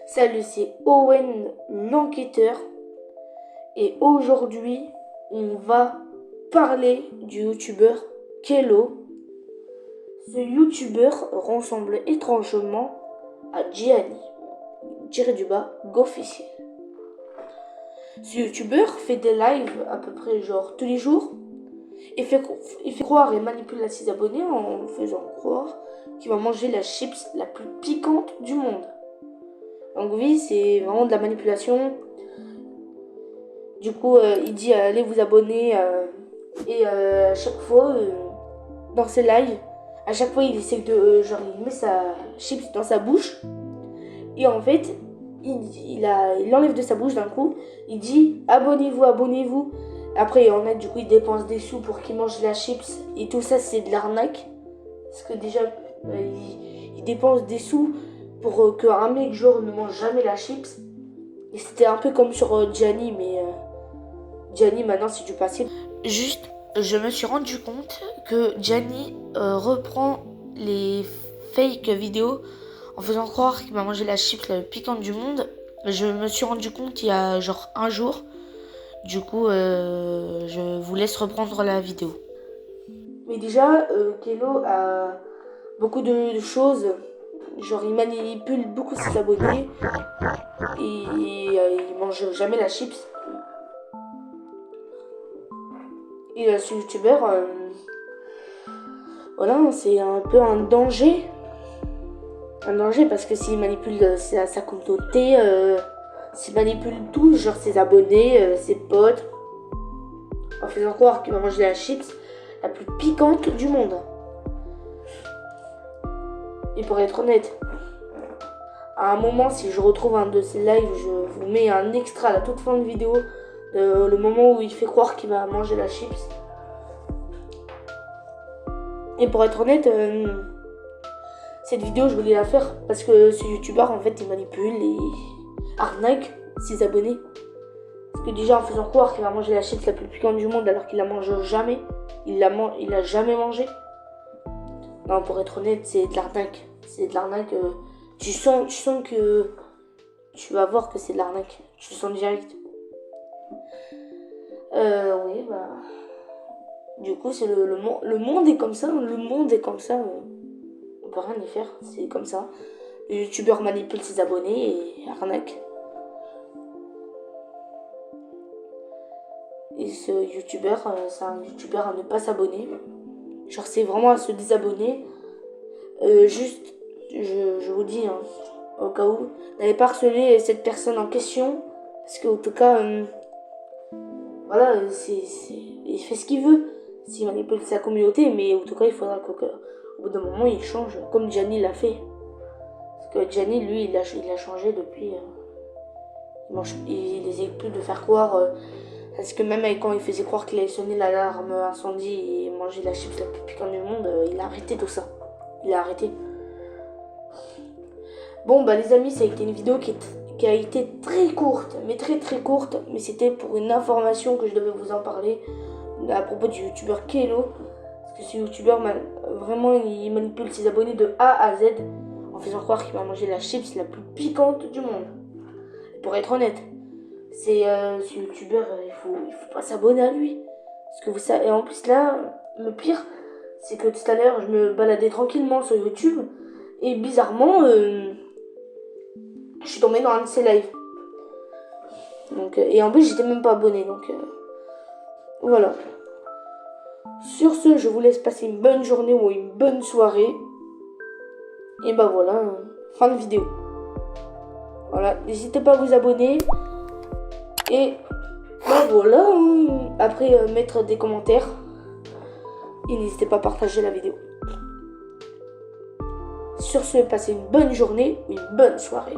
Salut, c'est Owen l'enquêteur et aujourd'hui on va parler du youtubeur Kello. Ce youtubeur ressemble étrangement à Gianni, Gofficiel. Ce youtubeur fait des lives à peu près genre tous les jours et fait croire et manipule ses abonnés en faisant croire qu'il va manger la chips la plus piquante du monde. Donc oui, c'est vraiment de la manipulation. Du coup, il dit allez vous abonner et à chaque fois dans ses lives, à chaque fois il essaie de genre il met sa chips dans sa bouche et en fait il enlève de sa bouche d'un coup. Il dit abonnez-vous, abonnez-vous. Après en fait du coup il dépense des sous pour qu'il mange la chips et tout ça c'est de l'arnaque parce que déjà il dépense des sous pour qu'un mec genre ne mange jamais la chips. Et c'était un peu comme sur Gianni, mais Gianni maintenant c'est du passé. Juste, je me suis rendu compte que Gianni reprend les fake vidéos en faisant croire qu'il m'a mangé la chips la plus piquante du monde. Je me suis rendu compte il y a genre un jour. Du coup, je vous laisse reprendre la vidéo. Mais déjà, Kello a beaucoup de choses. Genre, il manipule beaucoup ses abonnés. Et il mange jamais la chips. Et ce youtubeur, voilà, c'est un peu un danger. Un danger parce que s'il manipule sa communauté, s'il manipule tout, genre ses abonnés, ses potes, en faisant croire qu'il va manger la chips la plus piquante du monde. Et pour être honnête, à un moment, si je retrouve un de ses lives, je vous mets un extra à la toute fin de vidéo, le moment où il fait croire qu'il va manger la chips. Et pour être honnête, cette vidéo je voulais la faire parce que ce youtubeur en fait il manipule et arnaque ses abonnés. Parce que déjà en faisant croire qu'il va manger la chips la plus piquante du monde alors qu'il la mange jamais, il l'a jamais mangé. Non, pour être honnête, c'est de l'arnaque. C'est de l'arnaque. Tu sens que tu vas voir que c'est de l'arnaque. Tu le sens direct. Oui, bah. Du coup, c'est le monde est comme ça. Le monde est comme ça. On peut rien y faire. C'est comme ça. Le youtubeur manipule ses abonnés et arnaque. Et ce youtubeur, c'est un youtubeur à ne pas s'abonner. Genre, c'est vraiment à se désabonner. Juste, je vous dis, hein, au cas où, n'allez pas harceler cette personne en question. Parce qu'en tout cas, voilà, il fait ce qu'il veut. S'il manipule sa communauté, mais en tout cas, il faudra qu'au bout d'un moment, il change, comme Gianni l'a fait. Parce que Gianni, lui, il a changé depuis. Il essaie plus de faire croire. Parce que même quand il faisait croire qu'il allait sonner l'alarme incendie et manger la chips la plus piquante du monde, il a arrêté tout ça. Il a arrêté. Bon, bah les amis, ça a été une vidéo qui a été très courte, mais très courte. Mais c'était pour une information que je devais vous en parler à propos du youtubeur Kello. Parce que ce youtubeur, vraiment, il manipule ses abonnés de A à Z en faisant croire qu'il va manger la chips la plus piquante du monde. Et pour être honnête, c'est ce youtubeur, il faut pas s'abonner à lui. Parce que vous savez, et en plus là, le pire, c'est que tout à l'heure, je me baladais tranquillement sur YouTube et bizarrement, je suis tombée dans un de ses lives. Donc, et en plus, j'étais même pas abonné. Donc, voilà. Sur ce, je vous laisse passer une bonne journée ou une bonne soirée. Et bah voilà, fin de vidéo. Voilà, n'hésitez pas à vous abonner. Et bah voilà, après mettre des commentaires. Et n'hésitez pas à partager la vidéo. Sur ce, passez une bonne journée ou une bonne soirée.